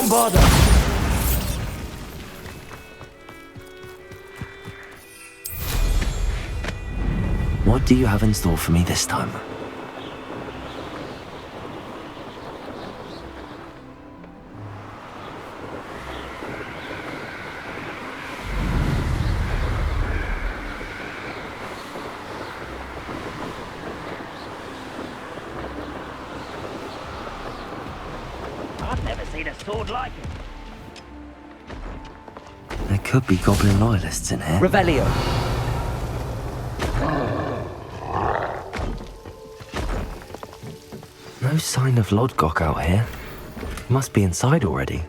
Bombarder! What do you have in store for me this time? I've never seen a sword like it. There could be goblin loyalists in here. Revelio. No sign of Lodgok out here. He must be inside already.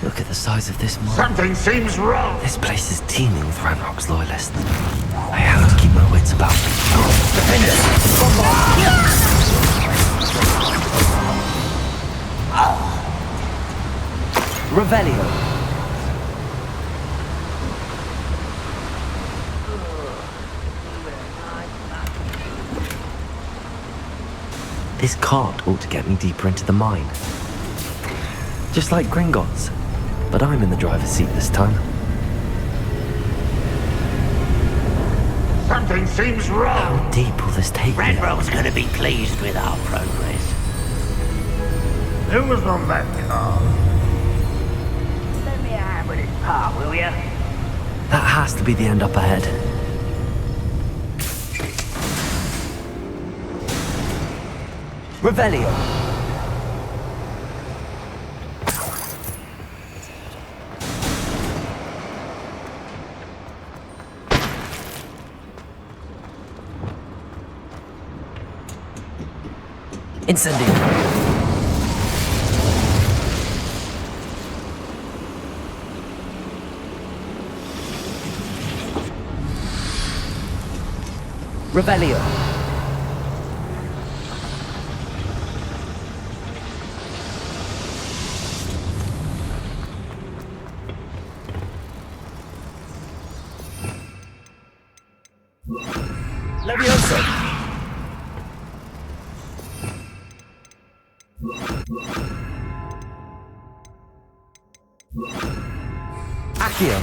Look at the size of this mine. Something seems wrong! This place is teeming with Ranrock's loyalists. I have to keep my wits about me. Revelio. This cart ought to get me deeper into the mine. Just like Gringotts, but I'm in the driver's seat this time. Something seems wrong! How deep will this take me? Ranrock's gonna be pleased with our progress. Who was on that car? Let me have with his part, will ya? That has to be the end up ahead. Revelio. Incendio. Revelio. Levioso. Accio.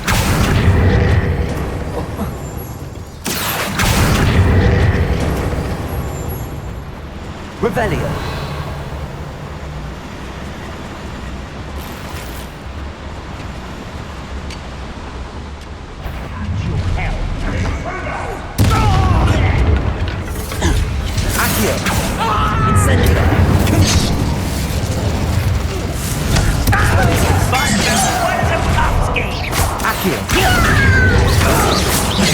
Revelio. Accio. Incendio. Accio.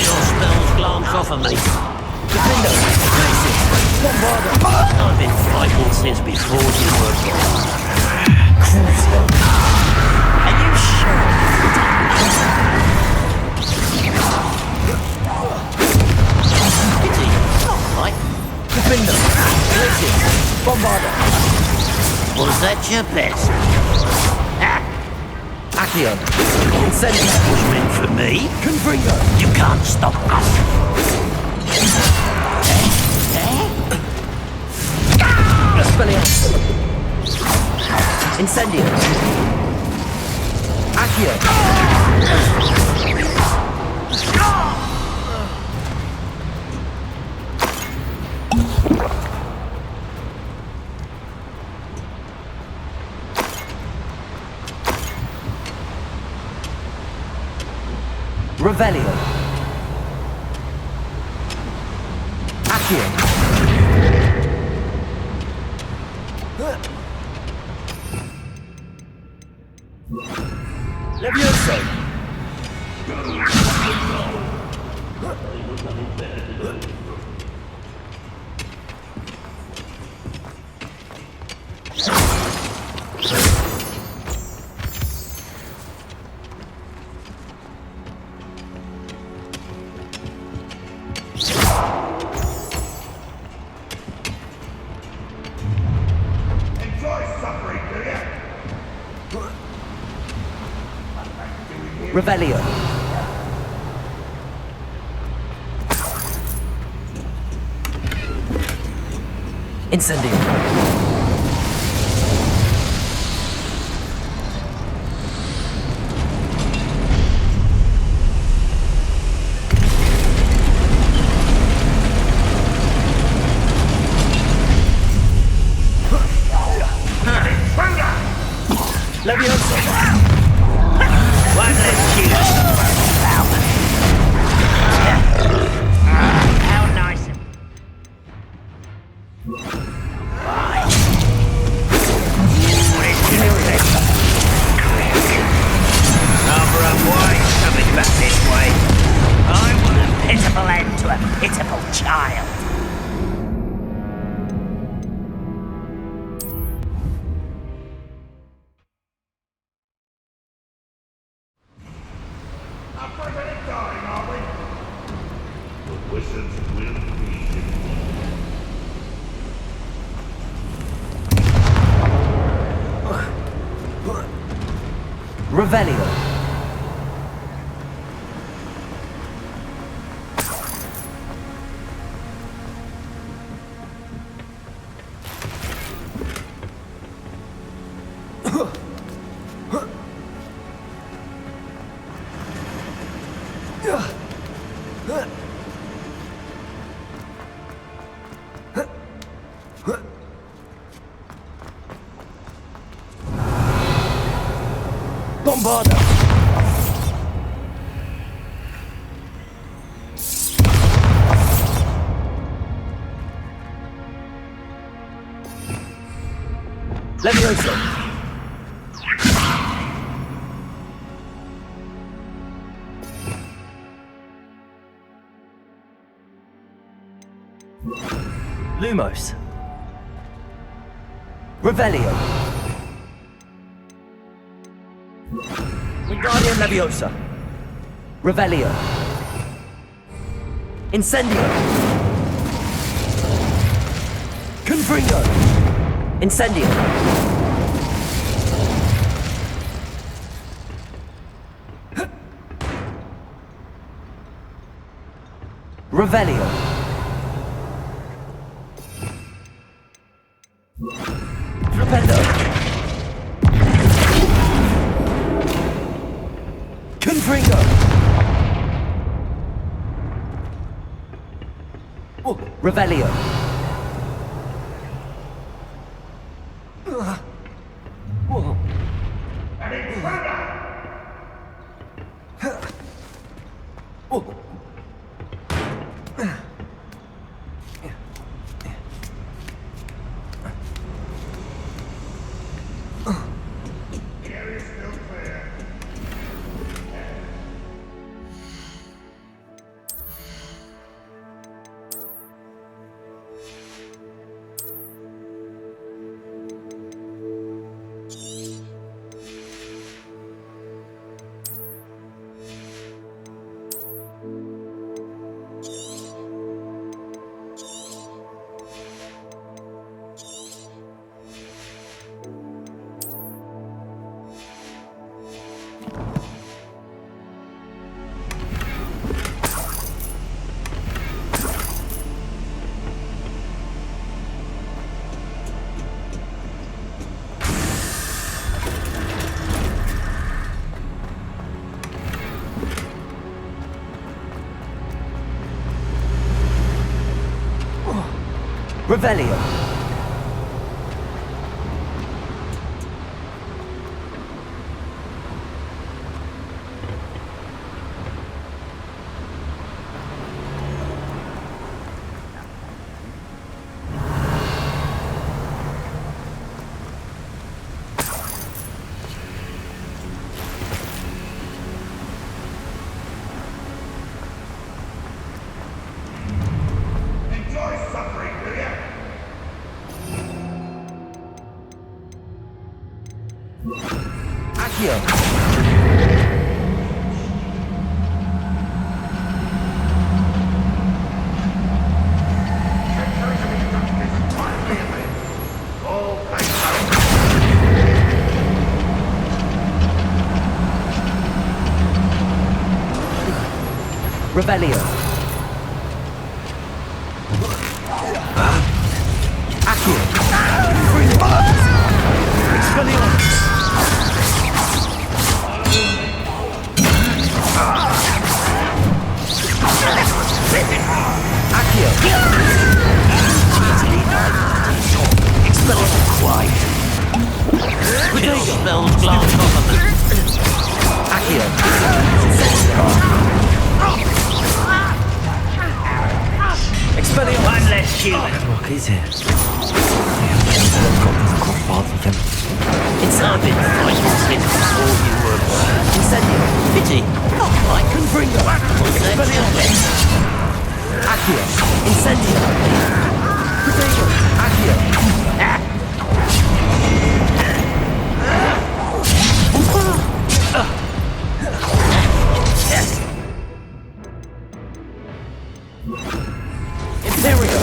Your spells glance off of me. Defendo. I've been frightened since before you were born. Are you sure? Pity. Right? Defendo. Bombarder. Was that your best? Accio. Incendio. Was meant for me? Confringo. You can't stop us. Expelliarmus. Incendio. Accio. Revelio. Accio. Levioso. Revelio. Incendio. Levioso. One less choose. How nice of Rather unwise coming back this way. I want a pitiful end to a pitiful child. Dying, are we? The wizards will be Revelio. Bombarda. Levioso. Lumos. Revelio. Wingardium Leviosa. Revelio. Incendio. Confringo. Incendio. Revelio. Flipendo. Confringo. Oh, Revelio. Whoa. Oh. Revelio. Enjoy suffering, will ya? Accio. All thanks. Revelio. Accio. Expelliarmus. Accio. Expelliarmus. Quiet. Kill spells glance off of them. Accio. Expelliarmus. One less human. What is it? I've got this cross paths with him. It's I've been fighting since before you were born. Incendio. Pity. I can bring them. Expelliarmus. Accio. Incendio. Protego. Accio. Imperio.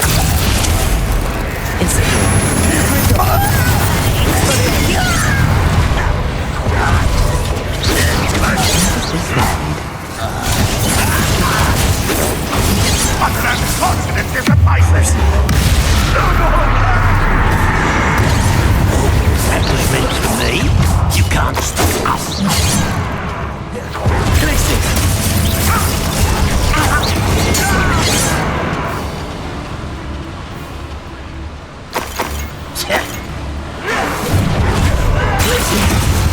Incendio. What an unfortunate disappointment! That was meant for me. You can't stop us.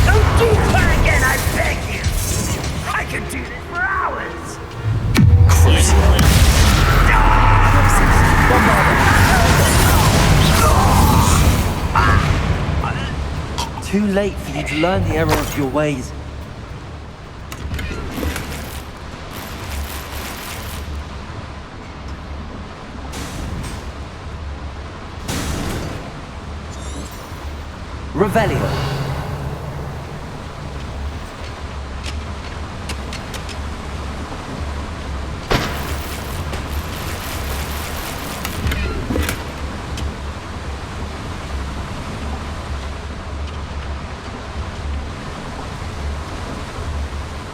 Don't do that again, I beg you! I could do this for hours! Too late for you to learn the error of your ways. Revelio.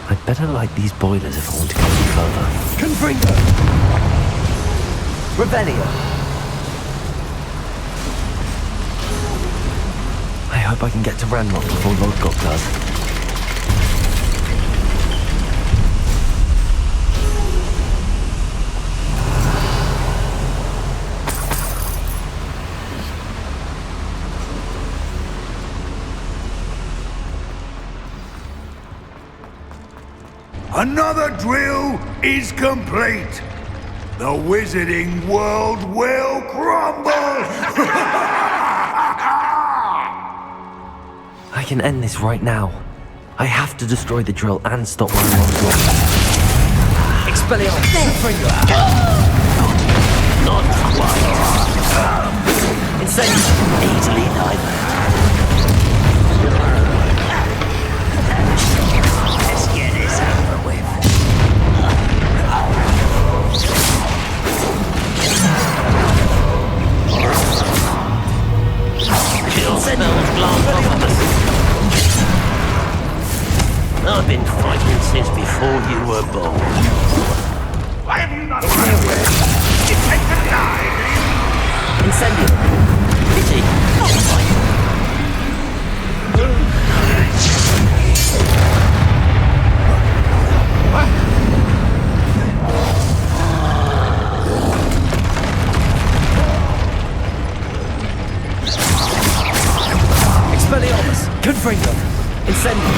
I'd better light these boilers if I want to go any further. Confringo! Revelio! I hope I can get to Ranrock before Lord God does. Another drill is complete. The wizarding world will crumble! I can end this right now. I have to destroy the drill and stop Ranrock's law. Expelliarmus! Confringo! Not quite. Incendio! Easily neither. Let's get this over with. Kill spells glance off of us. I've been fighting since before you were born. Why have you not run away? You take the die, do you? Incendio! Pity. Not quite. Expelliarmus! Confringo! Incendio!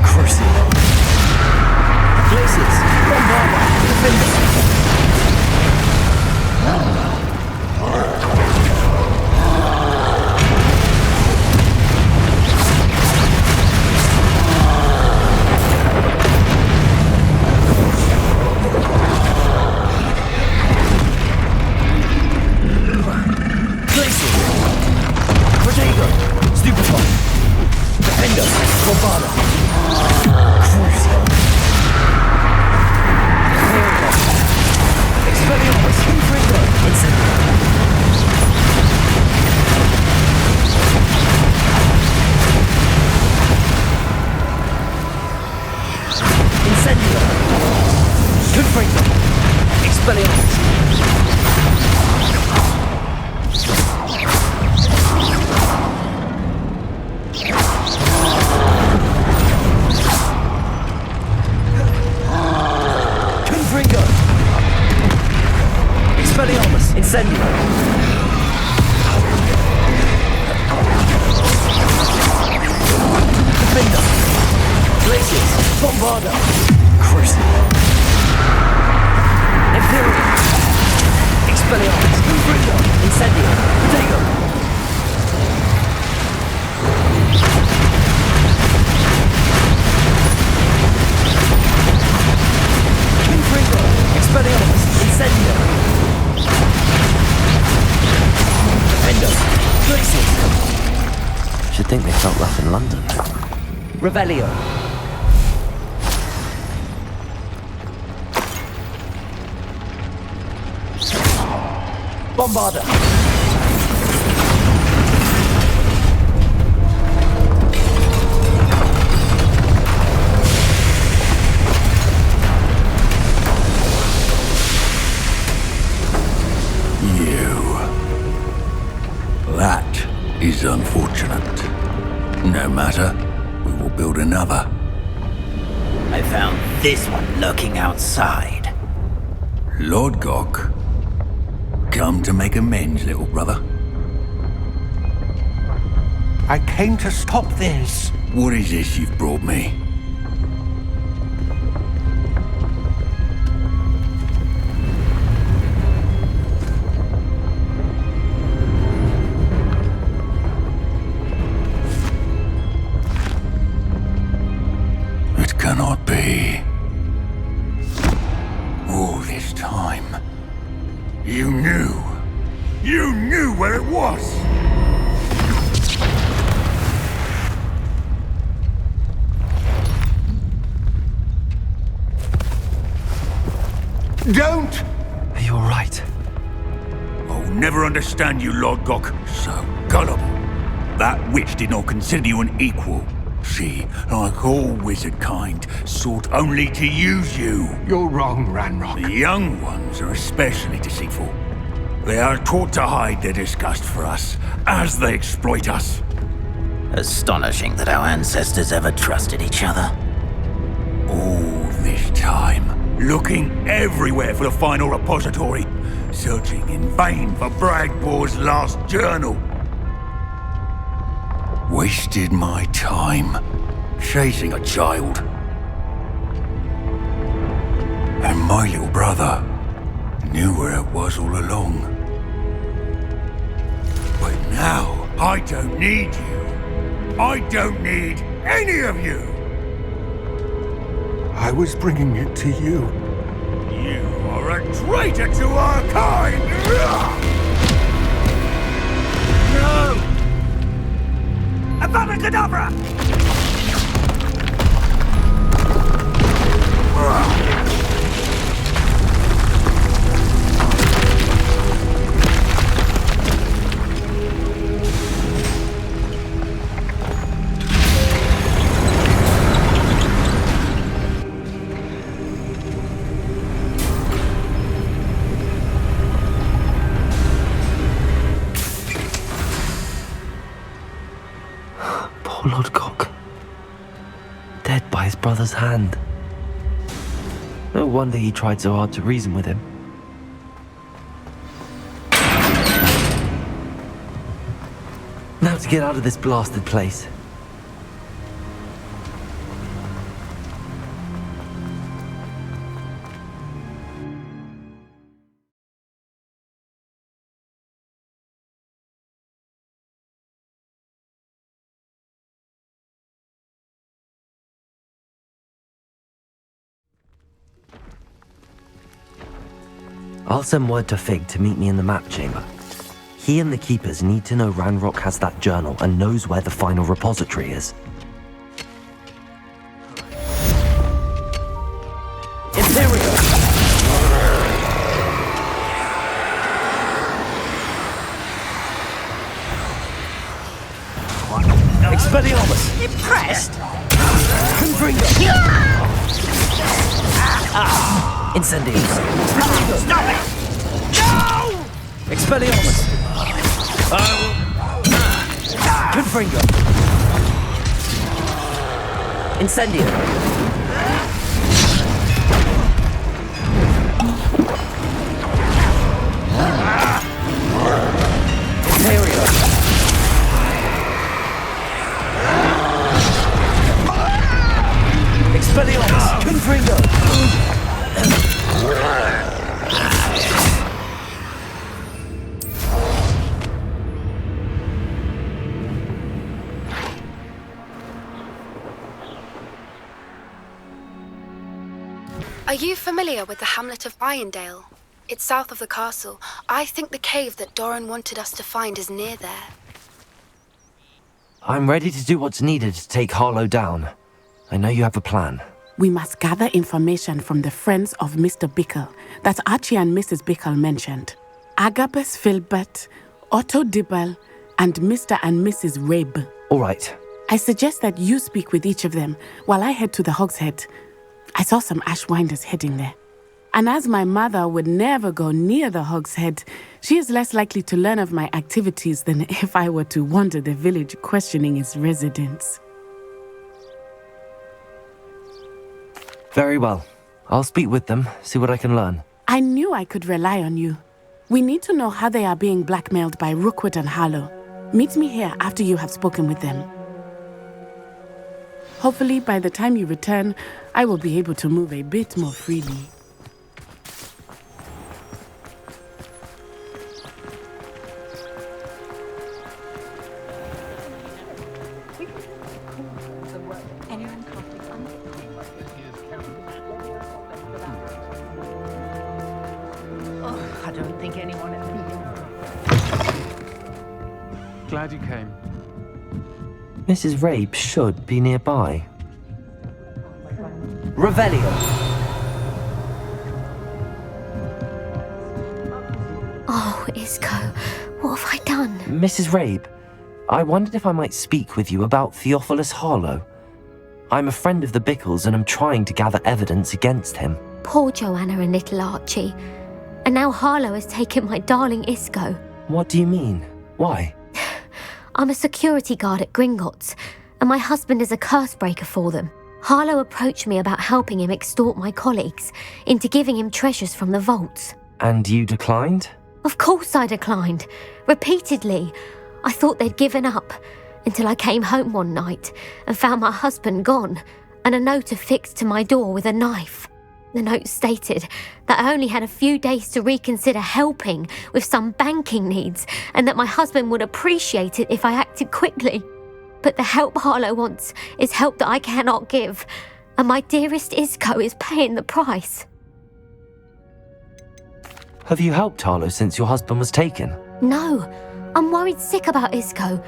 Crucible! Glaciers! Bombarda! Defender! Expelliarmus! Confringo! Incendio! Incendio! Confringo! Expelliarmus! Confringo! Expelliarmus! Incendio! Defender! Glacius! Bombarda! Crucible! Imperium! Expelliarmus! Confringo! Incendio! Dago! Confringo! Expelliarmus! Incendio! Defender! Glacius! Should think they felt rough in London. Revelio! Bombarda! That is unfortunate. No matter, we will build another. I found this one lurking outside. Lord Gok, come to make amends, little brother. I came to stop this. What is this you've brought me? It cannot be. All this time, you knew. You knew where it was! Don't! Are you alright? I'll never understand you, Lord Gok. So gullible. That witch did not consider you an equal. She, like all wizard kind, sought only to use you. You're wrong, Ranrock. The young ones are especially deceitful. They are taught to hide their disgust for us, as they exploit us. Astonishing that our ancestors ever trusted each other. All this time, looking everywhere for the final repository, searching in vain for Bragbor's last journal. Wasted my time, chasing a child. And my little brother knew where it was all along. But now, I don't need you. I don't need any of you. I was bringing it to you. You are a traitor to our kind! No! Avada Kedavra! Poor Lord Gok. Dead by his brother's hand. No wonder he tried so hard to reason with him. Now to get out of this blasted place. I'll send word to Fig to meet me in the map chamber. He and the Keepers need to know Ranrock has that journal and knows where the final repository is. Imperium! Expelliarmus! Impressed? Confringo! Incendios! Stop it! No! Expelliarmus! Confringo! Incendio! Expelliarmus! Confringo! Are you familiar with the hamlet of Irondale? It's south of the castle. I think the cave that Doran wanted us to find is near there. I'm ready to do what's needed to take Harlow down. I know you have a plan. We must gather information from the friends of Mr. Bickle that Archie and Mrs. Bickle mentioned. Agabus Filbert, Otto Dibble, and Mr. and Mrs. Rabe. All right. I suggest that you speak with each of them while I head to the Hogshead. I saw some Ashwinders heading there. And as my mother would never go near the Hogshead, she is less likely to learn of my activities than if I were to wander the village questioning its residents. Very well. I'll speak with them, see what I can learn. I knew I could rely on you. We need to know how they are being blackmailed by Rookwood and Harlow. Meet me here after you have spoken with them. Hopefully, by the time you return, I will be able to move a bit more freely. I don't think anyone... Glad you came. Mrs. Rabe should be nearby. Revelio! Oh, Isco, what have I done? Mrs. Rabe, I wondered if I might speak with you about Theophilus Harlow. I'm a friend of the Bickles and I'm trying to gather evidence against him. Poor Joanna and little Archie. And now Harlow has taken my darling Isco. What do you mean? Why? I'm a security guard at Gringotts, and my husband is a curse breaker for them. Harlow approached me about helping him extort my colleagues into giving him treasures from the vaults. And you declined? Of course I declined. Repeatedly. I thought they'd given up, until I came home one night and found my husband gone, and a note affixed to my door with a knife. The note stated that I only had a few days to reconsider helping with some banking needs, and that my husband would appreciate it if I acted quickly. But the help Harlow wants is help that I cannot give, and my dearest Isco is paying the price. Have you helped Harlow since your husband was taken? No, I'm worried sick about Isco,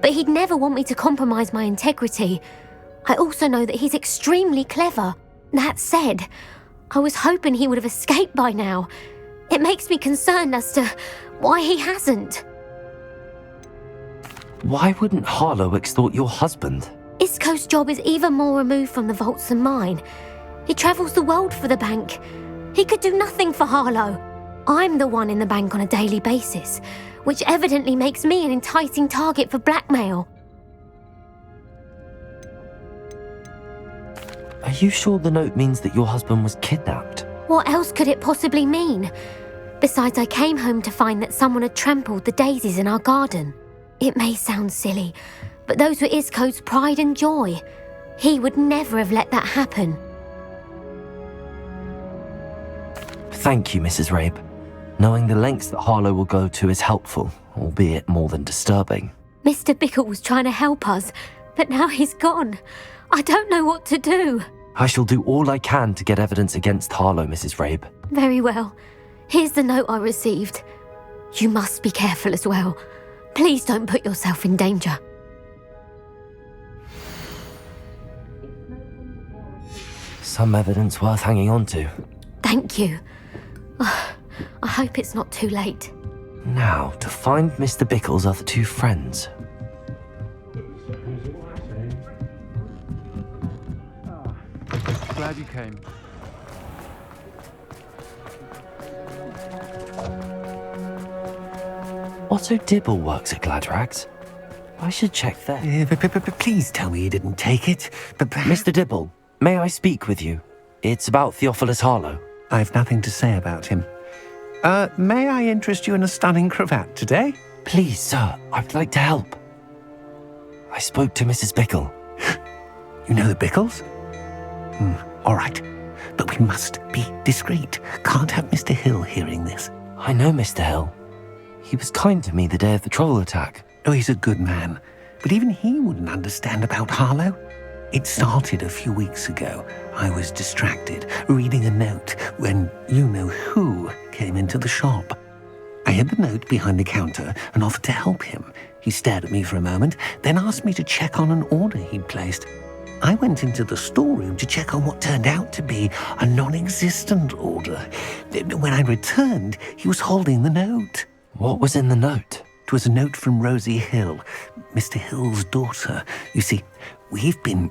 but he'd never want me to compromise my integrity. I also know that he's extremely clever. That said, I was hoping he would have escaped by now. It makes me concerned as to why he hasn't. Why wouldn't Harlow extort your husband? Isco's job is even more removed from the vaults than mine. He travels the world for the bank. He could do nothing for Harlow. I'm the one in the bank on a daily basis, which evidently makes me an enticing target for blackmail. Are you sure the note means that your husband was kidnapped? What else could it possibly mean? Besides, I came home to find that someone had trampled the daisies in our garden. It may sound silly, but those were Isco's pride and joy. He would never have let that happen. Thank you, Mrs. Rabe. Knowing the lengths that Harlow will go to is helpful, albeit more than disturbing. Mr. Bickle was trying to help us, but now he's gone. I don't know what to do. I shall do all I can to get evidence against Harlow, Mrs. Rabe. Very well. Here's the note I received. You must be careful as well. Please don't put yourself in danger. Some evidence worth hanging on to. Thank you. I hope it's not too late. Now, to find Mr. Bickle's other two friends. Glad you came. Otto Dibble works at Gladrags. I should check there. Please tell me you didn't take it. Mr. Dibble, may I speak with you? It's about Theophilus Harlow. I've nothing to say about him. May I interest you in a stunning cravat today? Please, sir, I'd like to help. I spoke to Mrs. Bickle. You know the Bickles? All right. But we must be discreet. Can't have Mr. Hill hearing this. I know Mr. Hill. He was kind to me the day of the troll attack. Oh, he's a good man. But even he wouldn't understand about Harlow. It started a few weeks ago. I was distracted, reading a note, when you-know-who came into the shop. I hid the note behind the counter and offered to help him. He stared at me for a moment, then asked me to check on an order he'd placed. I went into the storeroom to check on what turned out to be a non-existent order. When I returned, he was holding the note. What was in the note? It was a note from Rosie Hill, Mr. Hill's daughter. You see, we've been,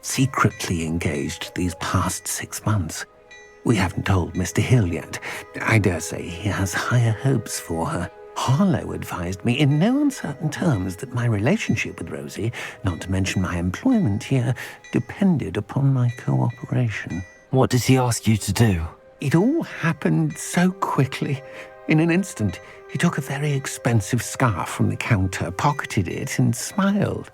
secretly engaged these past 6 months. We haven't told Mr. Hill yet. I dare say he has higher hopes for her. Harlow advised me in no uncertain terms that my relationship with Rosie, not to mention my employment here, depended upon my cooperation. What does he ask you to do? It all happened so quickly. In an instant, he took a very expensive scarf from the counter, pocketed it, and smiled.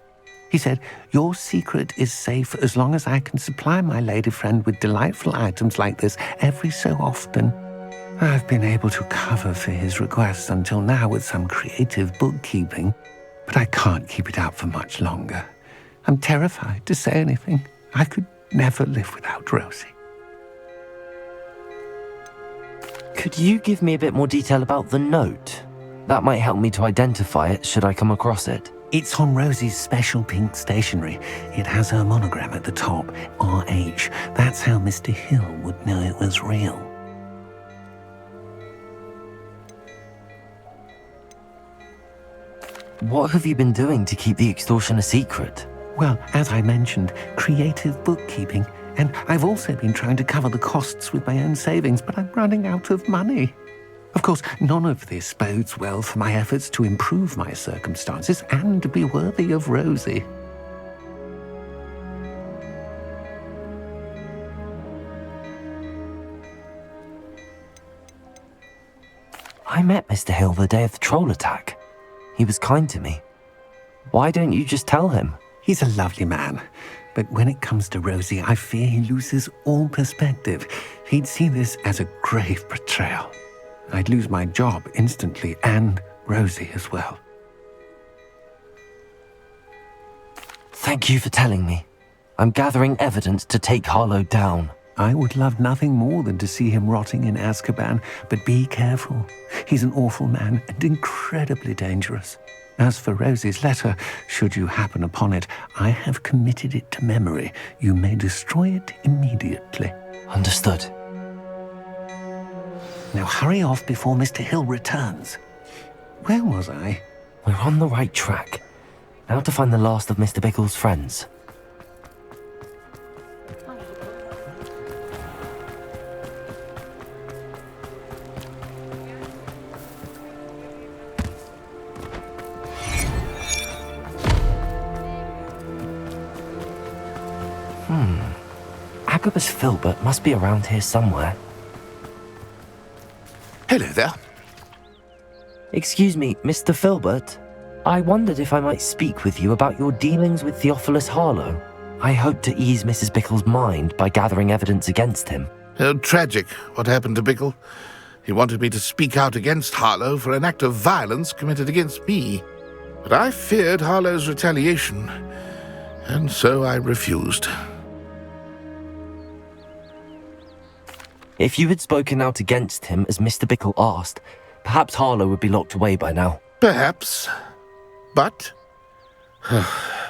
He said, "Your secret is safe as long as I can supply my lady friend with delightful items like this every so often." I've been able to cover for his requests until now with some creative bookkeeping, but I can't keep it up for much longer. I'm terrified to say anything. I could never live without Rosie. Could you give me a bit more detail about the note? That might help me to identify it should I come across it. It's on Rosie's special pink stationery. It has her monogram at the top, RH. That's how Mr. Hill would know it was real. What have you been doing to keep the extortion a secret? Well, as I mentioned, creative bookkeeping. And I've also been trying to cover the costs with my own savings, but I'm running out of money. Of course, none of this bodes well for my efforts to improve my circumstances and to be worthy of Rosie. I met Mr. Hill the day of the troll attack. He was kind to me. Why don't you just tell him? He's a lovely man. But when it comes to Rosie, I fear he loses all perspective. He'd see this as a grave betrayal. I'd lose my job instantly, and Rosie as well. Thank you for telling me. I'm gathering evidence to take Harlow down. I would love nothing more than to see him rotting in Azkaban, but be careful. He's an awful man and incredibly dangerous. As for Rosie's letter, should you happen upon it, I have committed it to memory. You may destroy it immediately. Understood. Now hurry off before Mr. Hill returns. Where was I? We're on the right track. Now to find the last of Mr. Bickle's friends. Agabus Filbert must be around here somewhere. Hello there. Excuse me, Mr. Filbert. I wondered if I might speak with you about your dealings with Theophilus Harlow. I hope to ease Mrs. Bickle's mind by gathering evidence against him. Tragic what happened to Bickle. He wanted me to speak out against Harlow for an act of violence committed against me. But I feared Harlow's retaliation, and so I refused. If you had spoken out against him as Mr. Bickle asked, perhaps Harlow would be locked away by now. Perhaps. But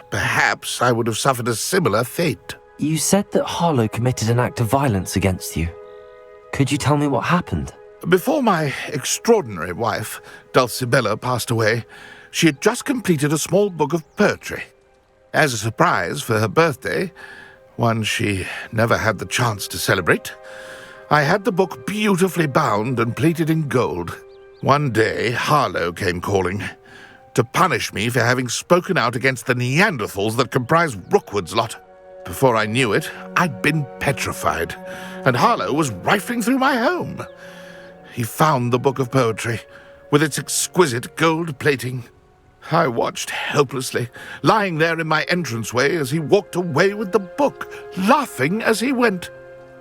perhaps I would have suffered a similar fate. You said that Harlow committed an act of violence against you. Could you tell me what happened? Before my extraordinary wife, Dulcibella, passed away, she had just completed a small book of poetry. As a surprise for her birthday, one she never had the chance to celebrate. I had the book beautifully bound and plated in gold. One day, Harlow came calling to punish me for having spoken out against the Neanderthals that comprise Rookwood's lot. Before I knew it, I'd been petrified, and Harlow was rifling through my home. He found the book of poetry, with its exquisite gold plating. I watched helplessly, lying there in my entranceway as he walked away with the book, laughing as he went.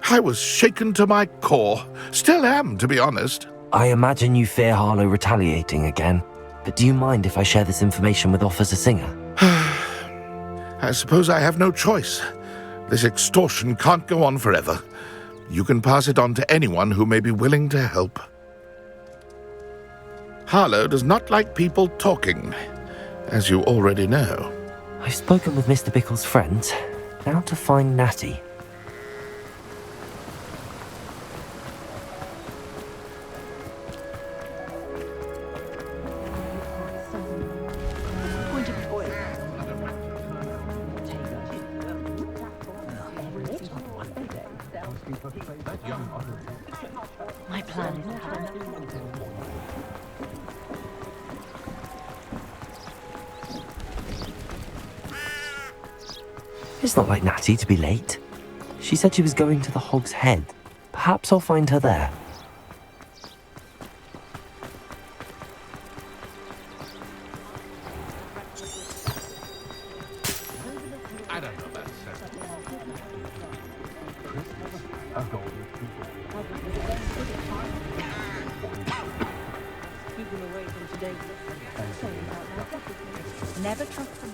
I was shaken to my core. Still am, to be honest. I imagine you fear Harlow retaliating again, but do you mind if I share this information with Officer Singer? I suppose I have no choice. This extortion can't go on forever. You can pass it on to anyone who may be willing to help. Harlow does not like people talking, as you already know. I've spoken with Mr. Bickle's friends. Now to find Natty. My plan is It's not like Natty to be late. She said she was going to the Hog's Head. Perhaps I'll find her there. I don't know about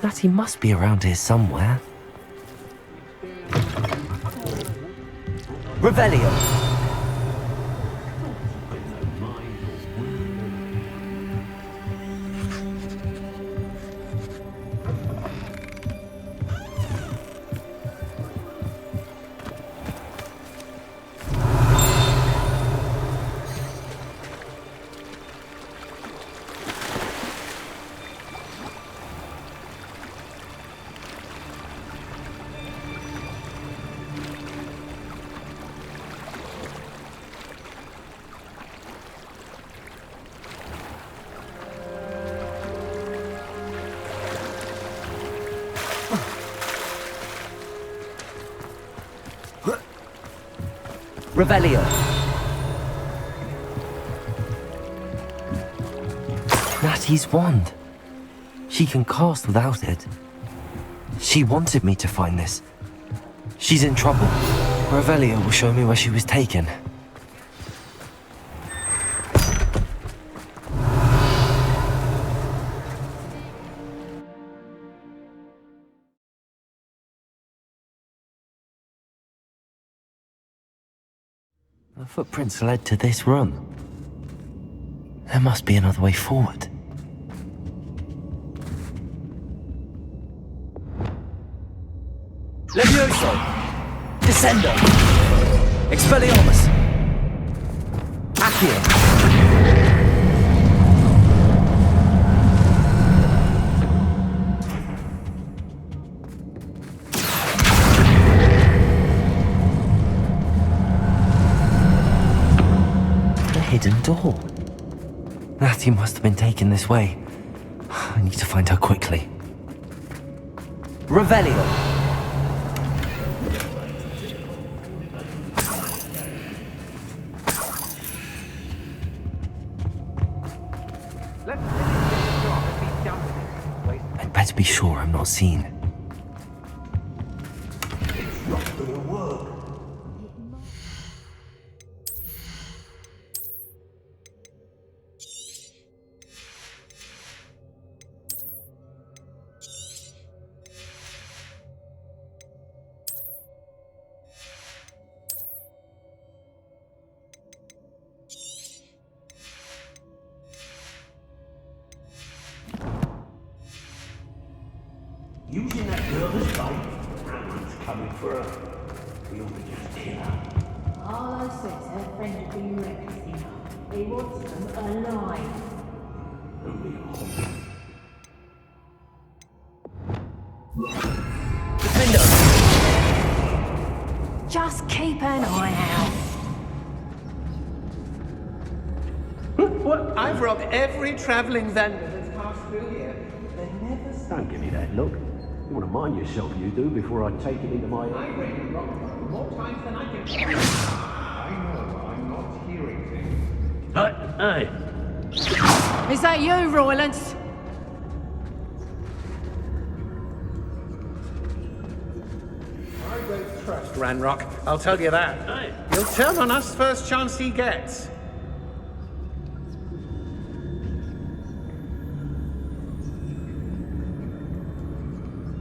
Natty must be around here somewhere. Revelio! Revelio. Natty's wand. She can cast without it. She wanted me to find this. She's in trouble. Revelio will show me where she was taken. The footprints led to this room. There must be another way forward. Levioso! Descendo! Expelliarmus! Accio! Hidden door. Natty must have been taken this way. I need to find her quickly. Revelio. I'd better be sure I'm not seen. Using that girl as bait, Rowan's coming for her. We ought to just kill her. Harlow says her friend will be rescued. He wants them alive. Only hope. Defender! Just keep an eye out. What? I've robbed every travelling vendor that's passed through here. They never stop. Don't give me that look. You want to mind yourself, you do, before I take it into my... I've written wrong more times than I can count. I know I'm not hearing things. Hey! Is that you, Roylance? I don't trust Ranrock, I'll tell you that. Hey! He'll turn on us first chance he gets.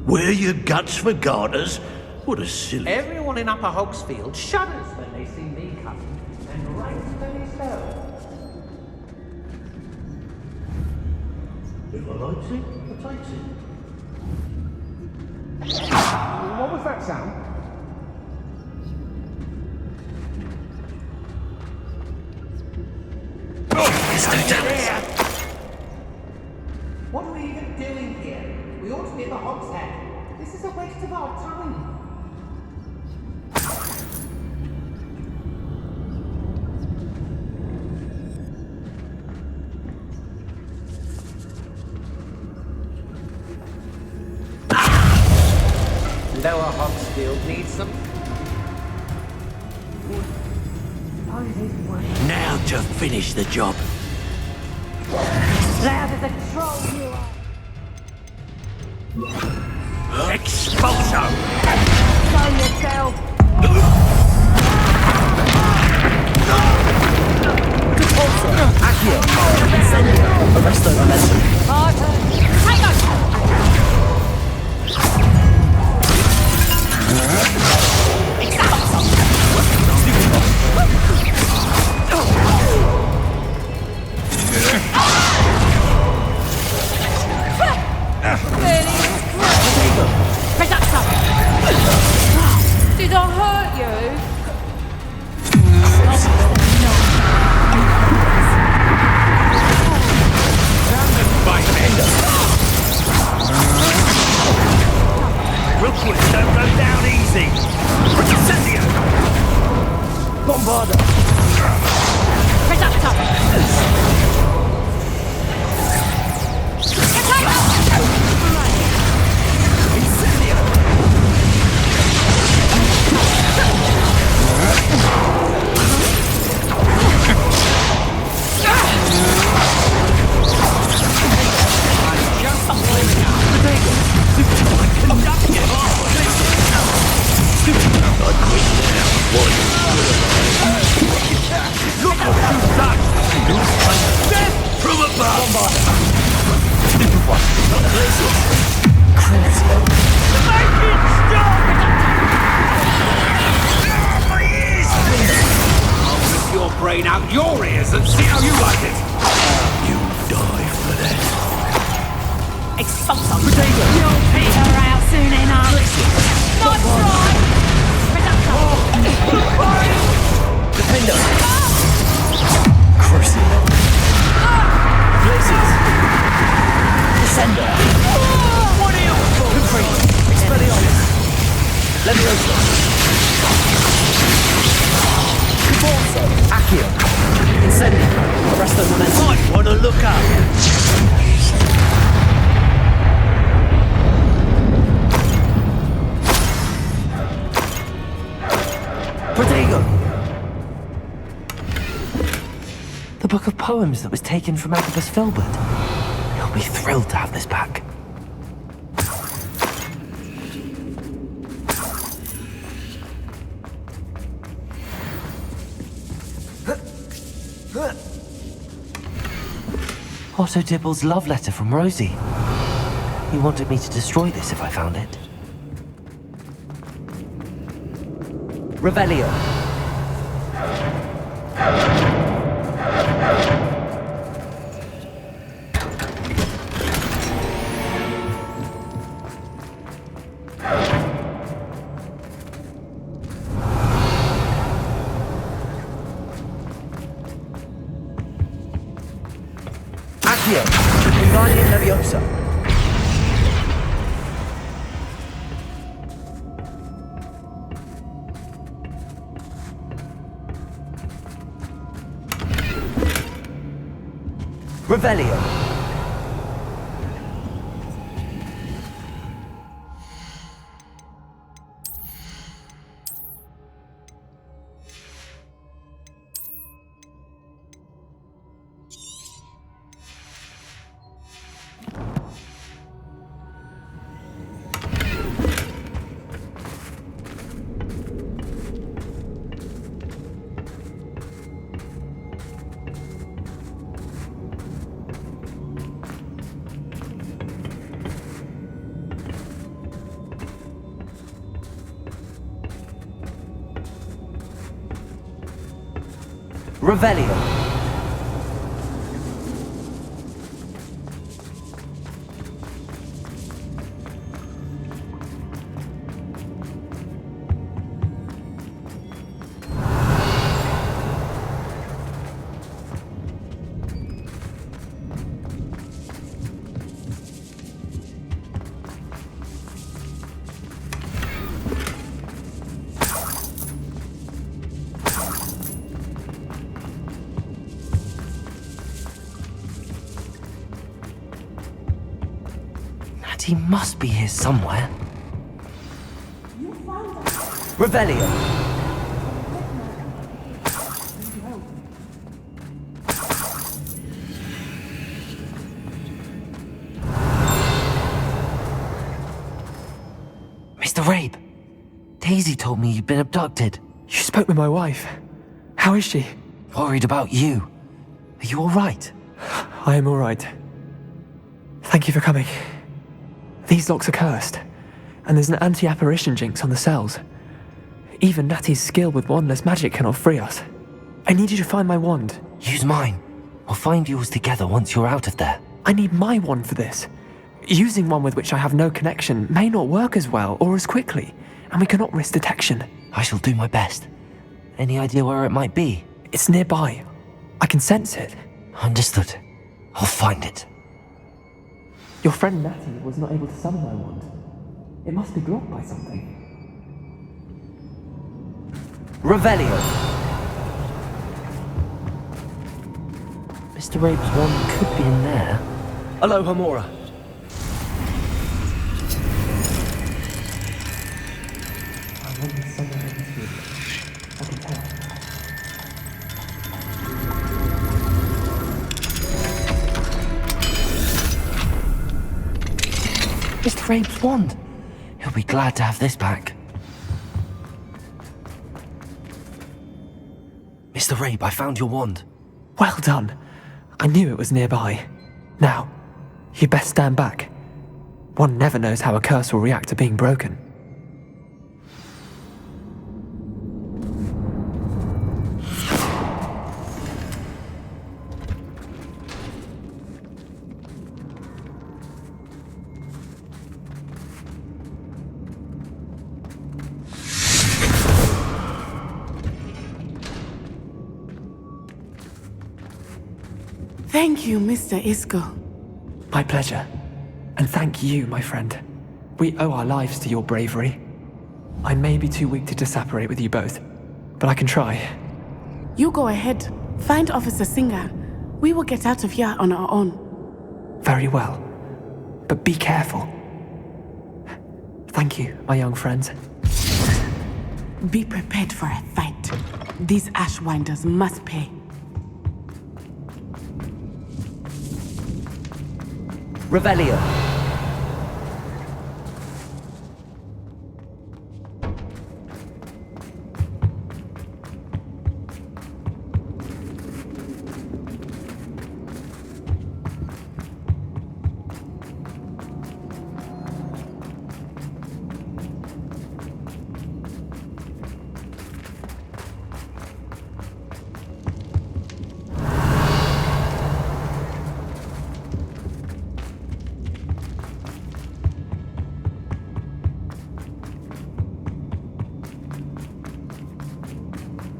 Wear your guts for garters? What a silly... Everyone in Upper Hogsfield shudders when they see me coming, and rightfully so. If I likes it, I takes it. What was that sound? What are we even doing here? We ought to be at the Hog's Head. This is a waste of our time. Lower Hogsfield needs some... Now to finish the job. Loud as a troll you are. Expulso! Show yourself. Accio! Incendio! Arresto momentum! Martin, take us! Did I hurt you? Rookwood don't go down easy. Incendio! Bombarda! From above! Make it stop! My ears! I'll rip your brain out your ears and see how you like it. You die for that. Expulso. You'll peter out soon enough. Nice try. Defender! Crucible! Blazes! Descender! What are you for? Luprine! Expelliarmus! Leviosa! Caborzo! Accio! Incendio! Arresto momentum! Might want to look up. Protego! The book of poems that was taken from Agabus Filbert. He'll be thrilled to have this back. Otto Dibble's love letter from Rosie. He wanted me to destroy this if I found it. Revelio. Accio. Wingardium Leviosa. Revelio. Revelio. He must be here somewhere. Revelio. Mr. Rabe, Daisy told me you'd been abducted. You spoke with my wife. How is she? Worried about you. Are you all right? I am all right. Thank you for coming. These locks are cursed, and there's an anti-apparition jinx on the cells. Even Natty's skill with wandless magic cannot free us. I need you to find my wand. Use mine. We'll find yours together once you're out of there. I need my wand for this. Using one with which I have no connection may not work as well or as quickly, and we cannot risk detection. I shall do my best. Any idea where it might be? It's nearby. I can sense it. Understood. I'll find it. Your friend Natty was not able to summon my wand. It must be blocked by something. Revelio. Mr. Rabe's wand could be in there. Hello, Hamora. I wonder if someone else would. I can tell. Mr. Rabe's wand. He'll be glad to have this back. Mr. Rabe, I found your wand. Well done. I knew it was nearby. Now, you best stand back. One never knows how a curse will react to being broken. Thank you, Mr. Isco. My pleasure. And thank you, my friend. We owe our lives to your bravery. I may be too weak to disapparate with you both, but I can try. You go ahead. Find Officer Singer. We will get out of here on our own. Very well. But be careful. Thank you, my young friends. Be prepared for a fight. These Ashwinders must pay. Revelio.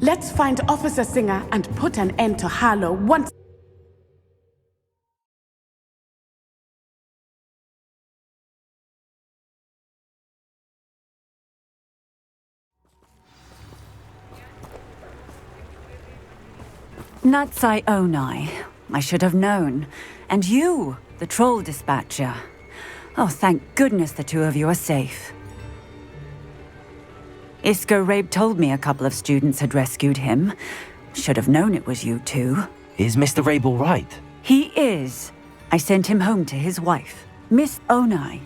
Let's find Officer Singer and put an end to Harlow once. Natsai Onai. I should have known. And you, the troll dispatcher. Oh, thank goodness the two of you are safe. Isco Rabe told me a couple of students had rescued him. Should have known it was you two. Is Mr. Rabe all right? He is. I sent him home to his wife, Miss Onai.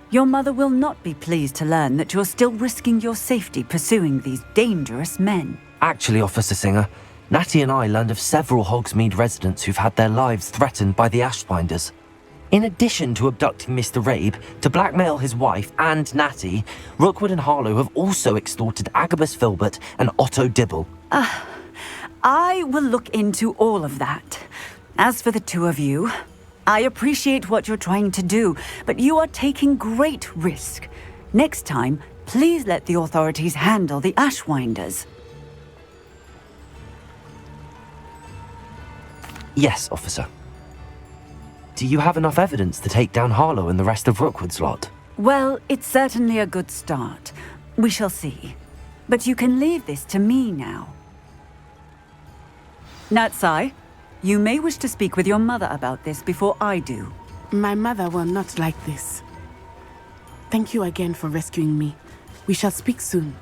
Your mother will not be pleased to learn that you're still risking your safety pursuing these dangerous men. Actually, Officer Singer, Natty and I learned of several Hogsmeade residents who've had their lives threatened by the Ashfinders. In addition to abducting Mr. Rabe to blackmail his wife and Natty, Rookwood and Harlow have also extorted Agabus Filbert and Otto Dibble. I will look into all of that. As for the two of you, I appreciate what you're trying to do, but you are taking great risk. Next time, please let the authorities handle the Ashwinders. Yes, officer. Do you have enough evidence to take down Harlow and the rest of Rookwood's lot? Well, it's certainly a good start. We shall see. But you can leave this to me now. Natsai, you may wish to speak with your mother about this before I do. My mother will not like this. Thank you again for rescuing me. We shall speak soon.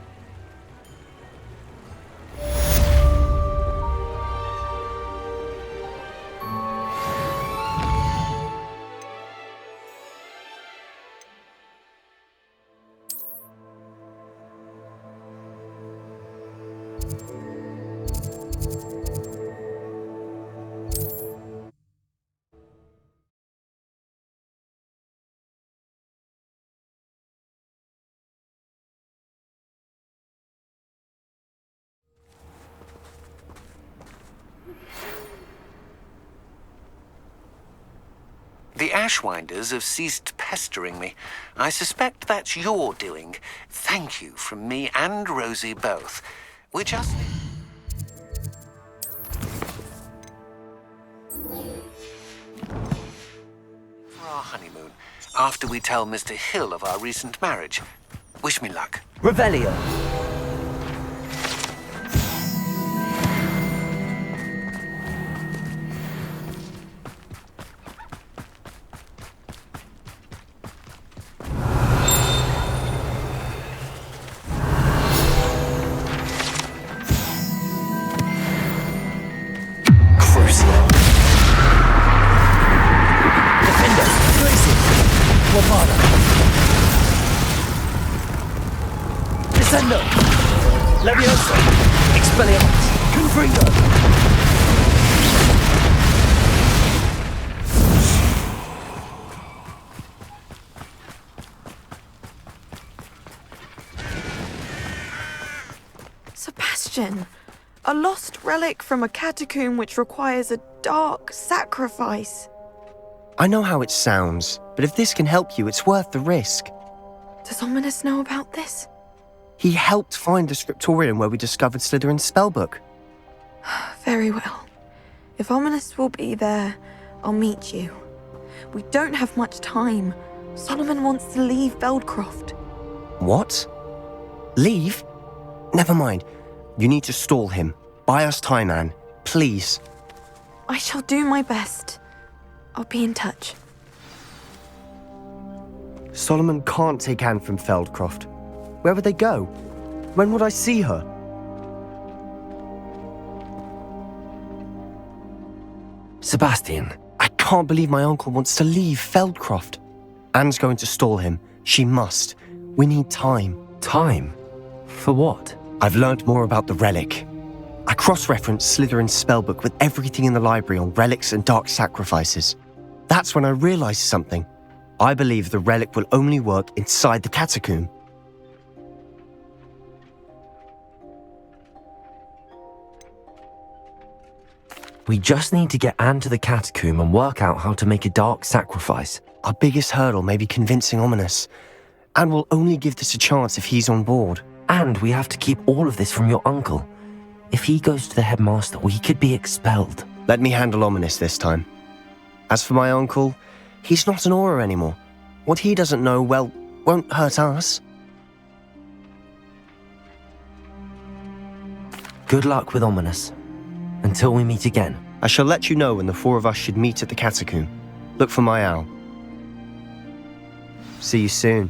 The Ashwinders have ceased pestering me. I suspect that's your doing. Thank you from me and Rosie both. We're just... for our honeymoon, after we tell Mr. Hill of our recent marriage. Wish me luck. Revelio. Sebastian, a lost relic from a catacomb which requires a dark sacrifice. I know how it sounds, but if this can help you, it's worth the risk. Does Ominous know about this? He helped find the scriptorium where we discovered Slytherin's spellbook. Very well. If Ominous will be there, I'll meet you. We don't have much time. Solomon wants to leave Feldcroft. What? Leave? Never mind. You need to stall him. Buy us time, Anne. Please. I shall do my best. I'll be in touch. Solomon can't take Anne from Feldcroft. Where would they go? When would I see her? Sebastian. I can't believe my uncle wants to leave Feldcroft. Anne's going to stall him. She must. We need time. Time? For what? I've learned more about the relic. I cross-referenced Slytherin's spellbook with everything in the library on relics and dark sacrifices. That's when I realized something. I believe the relic will only work inside the catacomb. We just need to get Anne to the catacomb and work out how to make a dark sacrifice. Our biggest hurdle may be convincing Ominous. Anne will only give this a chance if he's on board. And we have to keep all of this from your uncle. If he goes to the headmaster, we could be expelled. Let me handle Ominous this time. As for my uncle, he's not an Auror anymore. What he doesn't know, well, won't hurt us. Good luck with Ominous. Until we meet again. I shall let you know when the four of us should meet at the catacomb. Look for my owl. See you soon.